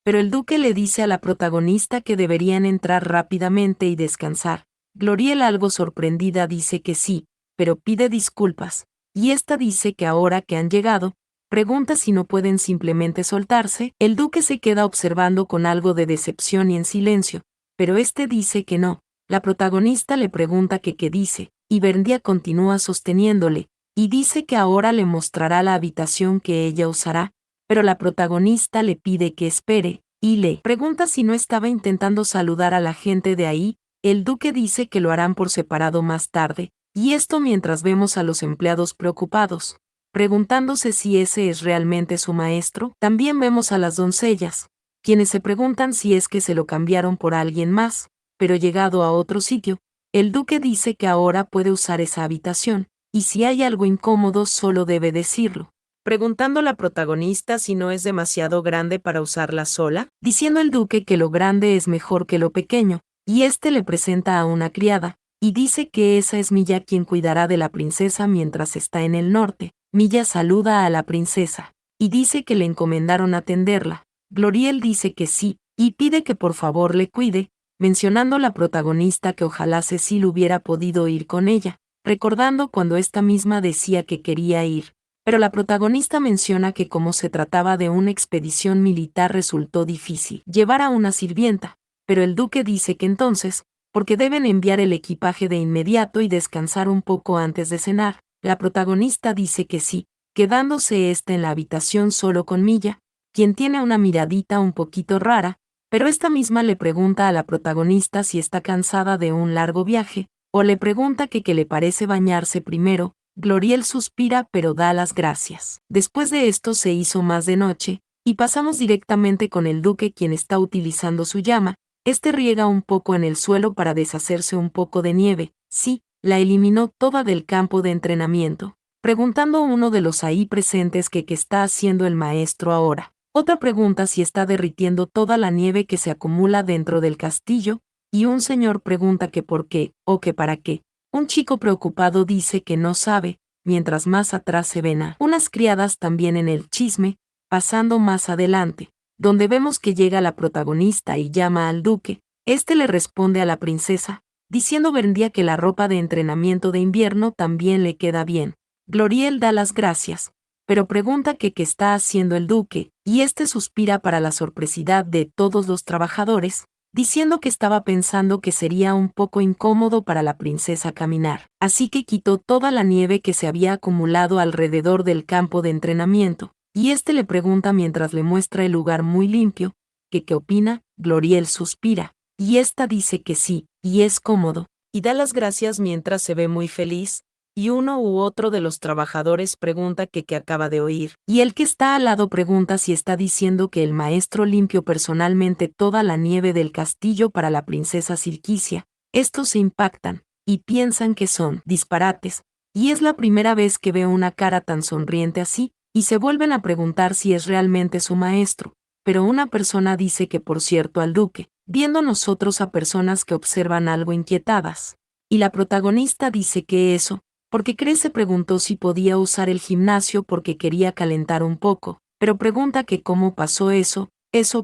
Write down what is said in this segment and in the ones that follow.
pero el duque le dice a la protagonista que deberían entrar rápidamente y descansar. Gloriel, algo sorprendida, dice que sí, pero pide disculpas, y esta dice que ahora que han llegado, pregunta si no pueden simplemente soltarse. El duque se queda observando con algo de decepción y en silencio, pero este dice que no. La protagonista le pregunta que qué dice, y Berndia continúa sosteniéndole, y dice que ahora le mostrará la habitación que ella usará, pero la protagonista le pide que espere, y le pregunta si no estaba intentando saludar a la gente de ahí. El duque dice que lo harán por separado más tarde, y esto mientras vemos a los empleados preocupados, preguntándose si ese es realmente su maestro. También vemos a las doncellas, quienes se preguntan si es que se lo cambiaron por alguien más, pero llegado a otro sitio, el duque dice que ahora puede usar esa habitación, y si hay algo incómodo solo debe decirlo, preguntando la protagonista si no es demasiado grande para usarla sola, diciendo el duque que lo grande es mejor que lo pequeño, y este le presenta a una criada, y dice que esa es Milla quien cuidará de la princesa mientras está en el norte. Milla saluda a la princesa, y dice que le encomendaron atenderla. Gloriel dice que sí, y pide que por favor le cuide, mencionando la protagonista que ojalá Cecil hubiera podido ir con ella, recordando cuando esta misma decía que quería ir. Pero la protagonista menciona que como se trataba de una expedición militar resultó difícil llevar a una sirvienta, pero el duque dice que entonces, porque deben enviar el equipaje de inmediato y descansar un poco antes de cenar. La protagonista dice que sí, quedándose esta en la habitación solo con Milla, quien tiene una miradita un poquito rara, pero esta misma le pregunta a la protagonista si está cansada de un largo viaje, o le pregunta que qué le parece bañarse primero. Gloriel suspira pero da las gracias. Después de esto se hizo más de noche, y pasamos directamente con el duque, quien está utilizando su llama. Este riega un poco en el suelo para deshacerse un poco de nieve. Sí, la eliminó toda del campo de entrenamiento. Preguntando a uno de los ahí presentes que qué está haciendo el maestro ahora. Otra pregunta si está derritiendo toda la nieve que se acumula dentro del castillo, y un señor pregunta que por qué, o que para qué. Un chico preocupado dice que no sabe, mientras más atrás se ven a unas criadas también en el chisme, pasando más adelante, donde vemos que llega la protagonista y llama al duque. Este le responde a la princesa, diciendo Berndia que la ropa de entrenamiento de invierno también le queda bien. Gloriel da las gracias, pero pregunta que qué está haciendo el duque, y este suspira para la sorpresidad de todos los trabajadores, diciendo que estaba pensando que sería un poco incómodo para la princesa caminar, así que quitó toda la nieve que se había acumulado alrededor del campo de entrenamiento, y este le pregunta mientras le muestra el lugar muy limpio, que qué opina. Gloriel suspira, y esta dice que sí, y es cómodo, y da las gracias mientras se ve muy feliz, y uno u otro de los trabajadores pregunta que qué acaba de oír, y el que está al lado pregunta si está diciendo que el maestro limpió personalmente toda la nieve del castillo para la princesa Silquicia. Estos se impactan, y piensan que son disparates, y es la primera vez que veo una cara tan sonriente así, y se vuelven a preguntar si es realmente su maestro, pero una persona dice que por cierto al duque, viendo nosotros a personas que observan algo inquietadas, y la protagonista dice que eso, porque Cres se preguntó si podía usar el gimnasio porque quería calentar un poco, pero pregunta que cómo pasó eso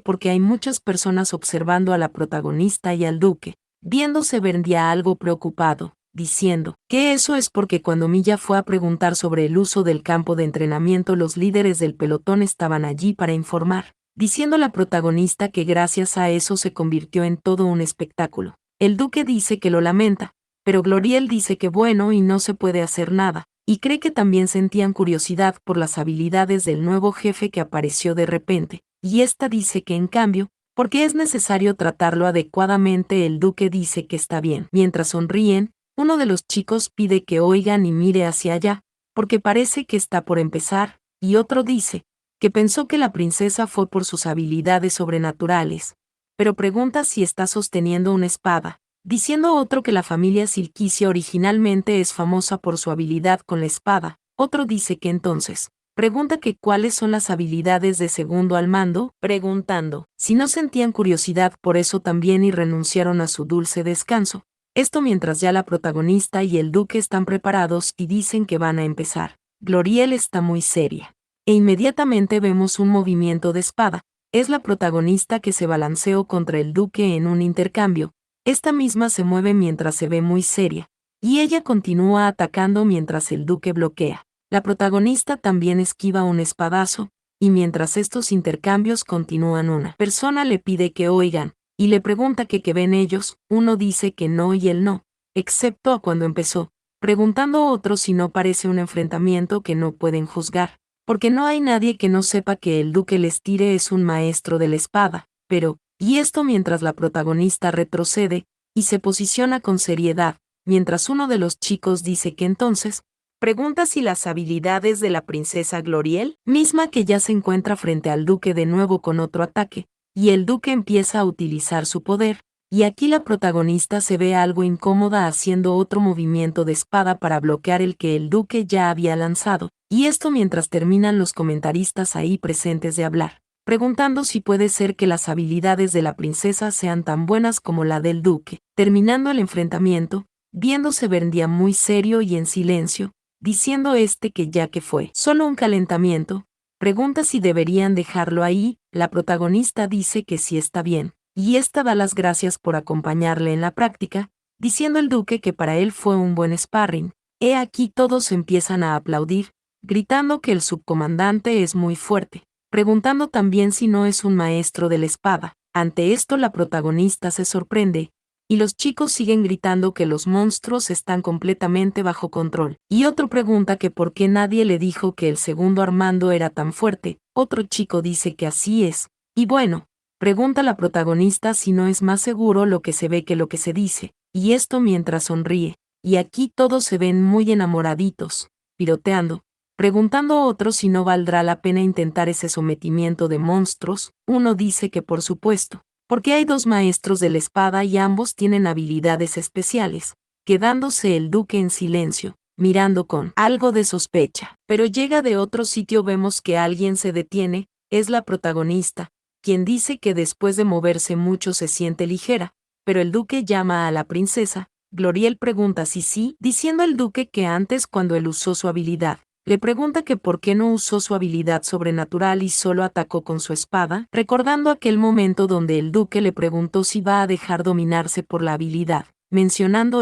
porque hay muchas personas observando a la protagonista y al duque, viéndose Berndia algo preocupado, diciendo que eso es porque cuando Milla fue a preguntar sobre el uso del campo de entrenamiento los líderes del pelotón estaban allí para informar, diciendo la protagonista que gracias a eso se convirtió en todo un espectáculo. El duque dice que lo lamenta, pero Gloriel dice que bueno y no se puede hacer nada, y cree que también sentían curiosidad por las habilidades del nuevo jefe que apareció de repente, y esta dice que en cambio, porque es necesario tratarlo adecuadamente. El duque dice que está bien. Mientras sonríen, uno de los chicos pide que oigan y mire hacia allá, porque parece que está por empezar, y otro dice que pensó que la princesa fue por sus habilidades sobrenaturales, pero pregunta si está sosteniendo una espada, diciendo otro que la familia Silquicia originalmente es famosa por su habilidad con la espada. Otro dice que entonces, pregunta que cuáles son las habilidades de segundo al mando, preguntando si no sentían curiosidad por eso también y renunciaron a su dulce descanso. Esto mientras ya la protagonista y el duque están preparados y dicen que van a empezar. Gloriel está muy seria, e inmediatamente vemos un movimiento de espada. es la protagonista que se balanceó contra el duque en un intercambio. Esta misma se mueve mientras se ve muy seria, y ella continúa atacando mientras el duque bloquea. La protagonista también esquiva un espadazo, y mientras estos intercambios continúan una persona le pide que oigan, y le pregunta que qué ven ellos, uno dice que no y él no, excepto a cuando empezó, preguntando otro si no parece un enfrentamiento que no pueden juzgar, porque no hay nadie que no sepa que el duque les tire es un maestro de la espada, pero, y esto mientras la protagonista retrocede, y se posiciona con seriedad, mientras uno de los chicos dice que entonces, pregunta si las habilidades de la princesa Gloriel, misma que ya se encuentra frente al duque de nuevo con otro ataque, y el duque empieza a utilizar su poder, y aquí la protagonista se ve algo incómoda haciendo otro movimiento de espada para bloquear el que el duque ya había lanzado, y esto mientras terminan los comentaristas ahí presentes de hablar, preguntando si puede ser que las habilidades de la princesa sean tan buenas como la del duque. Terminando el enfrentamiento, viéndose Verndia muy serio y en silencio, diciendo que ya que fue solo un calentamiento, pregunta si deberían dejarlo ahí, la protagonista dice que sí está bien, y esta da las gracias por acompañarle en la práctica, diciendo el duque que para él fue un buen sparring. He aquí todos empiezan a aplaudir, gritando que el subcomandante es muy fuerte, preguntando también si no es un maestro de la espada. Ante esto la protagonista se sorprende, y los chicos siguen gritando que los monstruos están completamente bajo control. Y otro pregunta que por qué nadie le dijo que el segundo Armando era tan fuerte, otro chico dice que así es, y bueno, pregunta la protagonista si no es más seguro lo que se ve que lo que se dice, y esto mientras sonríe, y aquí todos se ven muy enamoraditos, piroteando, preguntando a otro si no valdrá la pena intentar ese sometimiento de monstruos, uno dice que por supuesto, porque hay dos maestros de la espada y ambos tienen habilidades especiales, quedándose el duque en silencio, mirando con algo de sospecha. Pero llega de otro sitio vemos que alguien se detiene, es la protagonista, quien dice que después de moverse mucho se siente ligera, pero el duque llama a la princesa, Gloriel pregunta si sí, diciendo el duque que antes cuando él usó su habilidad, le pregunta que por qué no usó su habilidad sobrenatural y solo atacó con su espada, recordando aquel momento donde el duque le preguntó si va a dejar dominarse por la habilidad, mencionando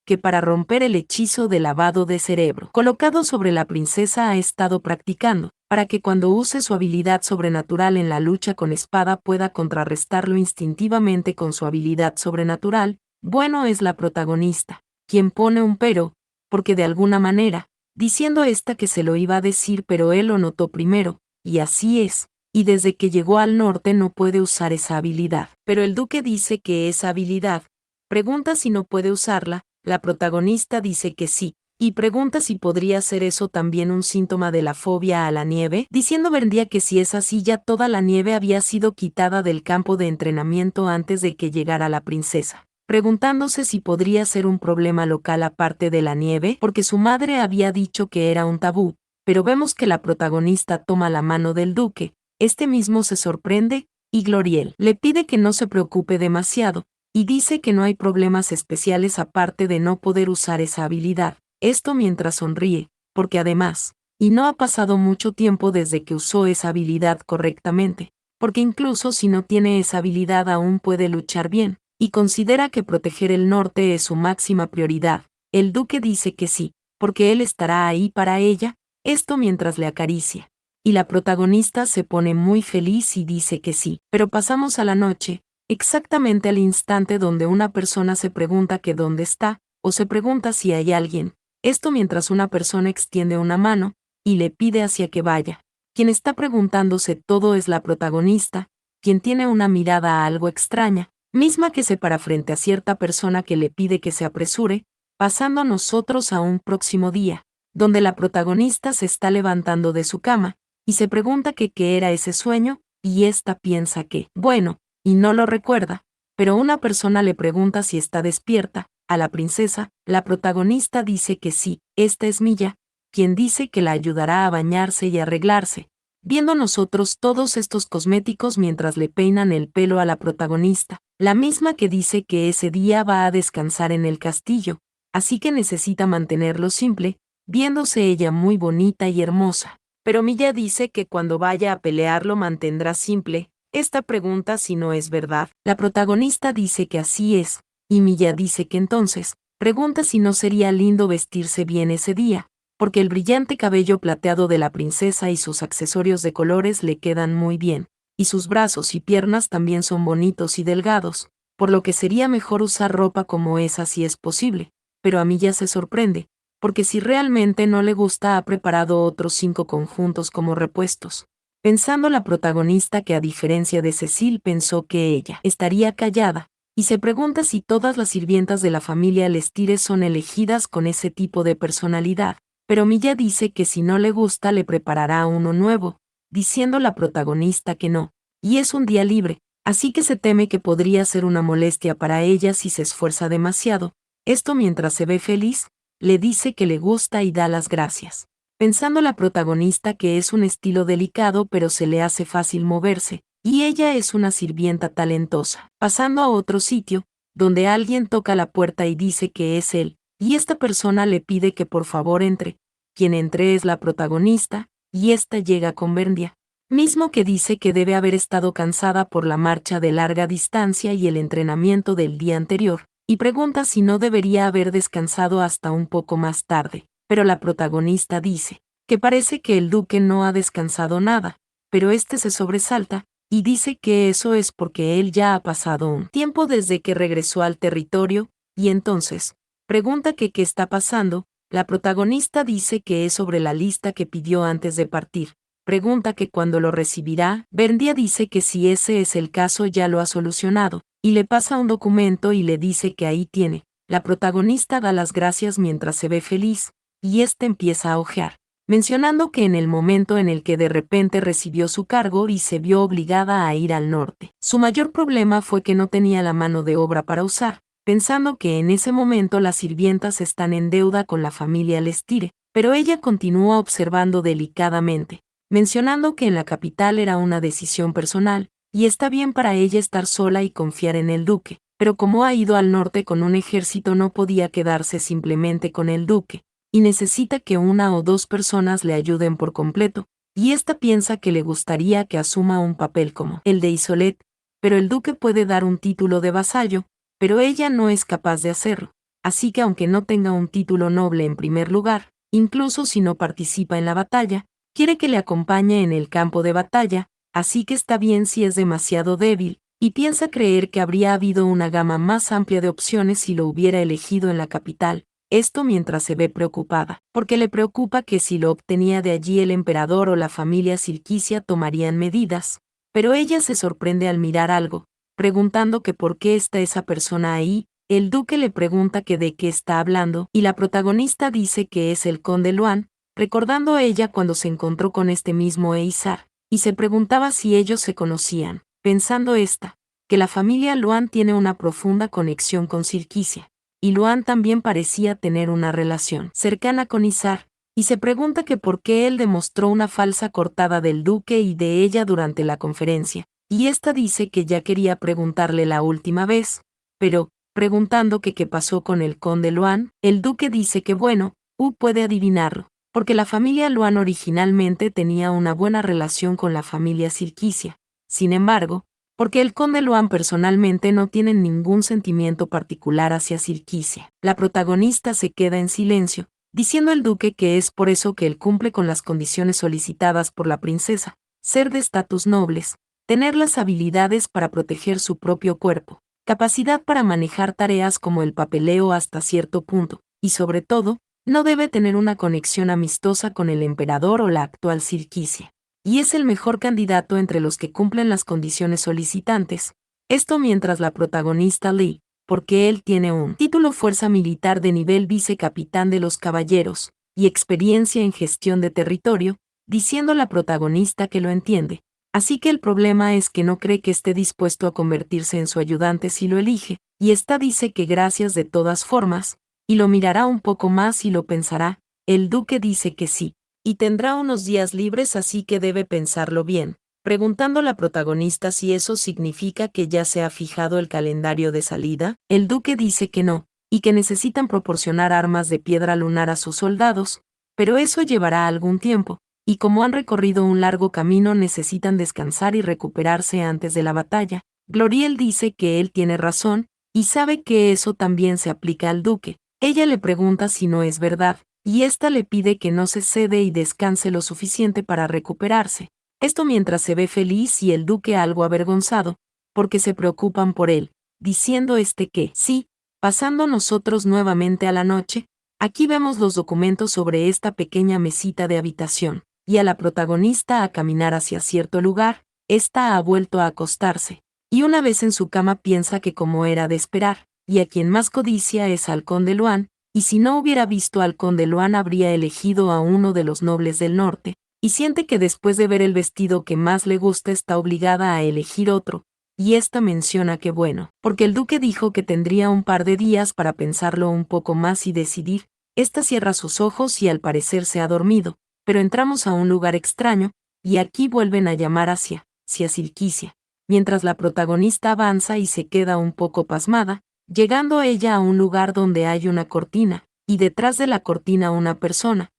que para romper el hechizo de lavado de cerebro colocado sobre la princesa ha estado practicando, para que cuando use su habilidad sobrenatural en la lucha con espada pueda contrarrestarlo instintivamente con su habilidad sobrenatural. Bueno, es la protagonista, quien pone un pero, porque de alguna manera, diciendo que se lo iba a decir pero él lo notó primero, y así es, y desde que llegó al norte no puede usar esa habilidad. Pero el duque dice que esa habilidad, pregunta si no puede usarla, la protagonista dice que sí, y pregunta si podría ser eso también un síntoma de la fobia a la nieve, diciendo Verndia que si es así ya toda la nieve había sido quitada del campo de entrenamiento antes de que llegara la princesa, preguntándose si podría ser un problema local aparte de la nieve, porque su madre había dicho que era un tabú, pero vemos que la protagonista toma la mano del duque, este mismo se sorprende, y Gloriel le pide que no se preocupe demasiado, y dice que no hay problemas especiales aparte de no poder usar esa habilidad, esto mientras sonríe, porque además, y no ha pasado mucho tiempo desde que usó esa habilidad correctamente, porque incluso si no tiene esa habilidad aún puede luchar bien, y considera que proteger el norte es su máxima prioridad. El duque dice que sí, porque él estará ahí para ella, esto mientras le acaricia. Y la protagonista se pone muy feliz y dice que sí, pero pasamos a la noche, exactamente al instante donde una persona se pregunta que dónde está, o se pregunta si hay alguien, esto mientras una persona extiende una mano, y le pide hacia que vaya. Quien está preguntándose todo es la protagonista, quien tiene una mirada algo extraña, misma que se para frente a cierta persona que le pide que se apresure, pasando nosotros a un próximo día, donde la protagonista se está levantando de su cama, y se pregunta que qué era ese sueño, y ésta piensa que, bueno, y no lo recuerda, pero una persona le pregunta si está despierta, a la princesa, la protagonista dice que sí, esta es Milla, quien dice que la ayudará a bañarse y arreglarse, viendo nosotros todos estos cosméticos mientras le peinan el pelo a la protagonista, la misma que dice que ese día va a descansar en el castillo, así que necesita mantenerlo simple, viéndose ella muy bonita y hermosa. Pero Milla dice que cuando vaya a pelear lo mantendrá simple, Esta pregunta si no es verdad. La protagonista dice que así es, y Milla dice que entonces, pregunta si no sería lindo vestirse bien ese día, porque el brillante cabello plateado de la princesa y sus accesorios de colores le quedan muy bien, y sus brazos y piernas también son bonitos y delgados, por lo que sería mejor usar ropa como esa si es posible. Pero a Milla se sorprende, porque si realmente no le gusta ha preparado otros 5 conjuntos como repuestos. Pensando la protagonista que a diferencia de Cecil pensó que ella estaría callada, y se pregunta si todas las sirvientas de la familia Lestire son elegidas con ese tipo de personalidad, pero Milla dice que si no le gusta le preparará uno nuevo, diciendo la protagonista que no, y es un día libre, así que se teme que podría ser una molestia para ella si se esfuerza demasiado. Esto mientras se ve feliz, le dice que le gusta y da las gracias. Pensando la protagonista que es un estilo delicado pero se le hace fácil moverse, y ella es una sirvienta talentosa. Pasando a otro sitio, donde alguien toca la puerta y dice que es él, y esta persona le pide que por favor entre. Quien entre es la protagonista, y esta llega con Berndia, mismo que dice que debe haber estado cansada por la marcha de larga distancia y el entrenamiento del día anterior, y pregunta si no debería haber descansado hasta un poco más tarde. Pero la protagonista dice que parece que el duque no ha descansado nada, pero este se sobresalta y dice que eso es porque él ya ha pasado un tiempo desde que regresó al territorio, y entonces pregunta que qué está pasando. La protagonista dice que es sobre la lista que pidió antes de partir. Pregunta que cuándo lo recibirá. Berndia dice que si ese es el caso ya lo ha solucionado, y le pasa un documento y le dice que ahí tiene. La protagonista da las gracias mientras se ve feliz, y éste empieza a hojear, mencionando que en el momento en el que de repente recibió su cargo y se vio obligada a ir al norte, su mayor problema fue que no tenía la mano de obra para usar, pensando que en ese momento las sirvientas están en deuda con la familia Lestire, pero ella continúa observando delicadamente, mencionando que en la capital era una decisión personal, y está bien para ella estar sola y confiar en el duque, pero como ha ido al norte con un ejército no podía quedarse simplemente con el duque, y necesita que una o dos personas le ayuden por completo, y esta piensa que le gustaría que asuma un papel como el de Isolet, pero el duque puede dar un título de vasallo, pero ella no es capaz de hacerlo, así que aunque no tenga un título noble en primer lugar, incluso si no participa en la batalla, quiere que le acompañe en el campo de batalla, así que está bien si es demasiado débil, y piensa creer que habría habido una gama más amplia de opciones si lo hubiera elegido en la capital. Esto mientras se ve preocupada, porque le preocupa que si lo obtenía de allí el emperador o la familia Silquicia tomarían medidas, pero ella se sorprende al mirar algo, preguntando que por qué está esa persona ahí. El duque le pregunta que de qué está hablando, y la protagonista dice que es el conde Luan, recordando a ella cuando se encontró con este mismo Eizar, y se preguntaba si ellos se conocían, pensando esta, que la familia Luan tiene una profunda conexión con Silquicia, y Luan también parecía tener una relación cercana con Izar, y se pregunta que por qué él demostró una falsa cortada del duque y de ella durante la conferencia, y esta dice que ya quería preguntarle la última vez, pero, preguntando que qué pasó con el conde Luan, el duque dice que bueno, puede adivinarlo, porque la familia Luan originalmente tenía una buena relación con la familia Silquicia. Sin embargo, porque el conde Luan personalmente no tiene ningún sentimiento particular hacia Silquicia. La protagonista se queda en silencio, diciendo al duque que es por eso que él cumple con las condiciones solicitadas por la princesa, ser de estatus nobles, tener las habilidades para proteger su propio cuerpo, capacidad para manejar tareas como el papeleo hasta cierto punto, y sobre todo, no debe tener una conexión amistosa con el emperador o la actual Silquicia, y es el mejor candidato entre los que cumplen las condiciones solicitantes. Esto mientras la protagonista Lee, porque él tiene un título fuerza militar de nivel vicecapitán de los caballeros, y experiencia en gestión de territorio, diciendo a la protagonista que lo entiende. Así que el problema es que no cree que esté dispuesto a convertirse en su ayudante si lo elige, y esta dice que gracias de todas formas, y lo mirará un poco más y lo pensará. El duque dice que sí, y tendrá unos días libres así que debe pensarlo bien, preguntando a la protagonista si eso significa que ya se ha fijado el calendario de salida. El duque dice que no, y que necesitan proporcionar armas de piedra lunar a sus soldados, pero eso llevará algún tiempo, y como han recorrido un largo camino necesitan descansar y recuperarse antes de la batalla. Gloriel dice que él tiene razón, y sabe que eso también se aplica al duque. Ella le pregunta si no es verdad, y ésta le pide que no se cede y descanse lo suficiente para recuperarse. Esto mientras se ve feliz y el duque algo avergonzado, porque se preocupan por él, diciendo que sí, pasando nosotros nuevamente a la noche. Aquí vemos los documentos sobre esta pequeña mesita de habitación, y a la protagonista a caminar hacia cierto lugar. Esta ha vuelto a acostarse, y una vez en su cama piensa que como era de esperar, y a quien más codicia es al conde Luan, y si no hubiera visto al conde Luan habría elegido a uno de los nobles del norte, y siente que después de ver el vestido que más le gusta está obligada a elegir otro, y esta menciona que bueno, porque el duque dijo que tendría un par de días para pensarlo un poco más y decidir. Esta cierra sus ojos y al parecer se ha dormido, pero entramos a un lugar extraño, y aquí vuelven a llamar hacia Silquicia, mientras la protagonista avanza y se queda un poco pasmada, llegando ella a un lugar donde hay una cortina, y detrás de la cortina una persona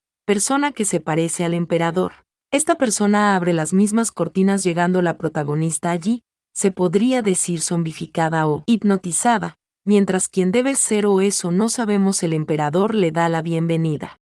que se parece al emperador. Esta persona abre las mismas cortinas llegando la protagonista allí, se podría decir zombificada o hipnotizada, mientras quien debe ser o eso no sabemos el emperador le da la bienvenida.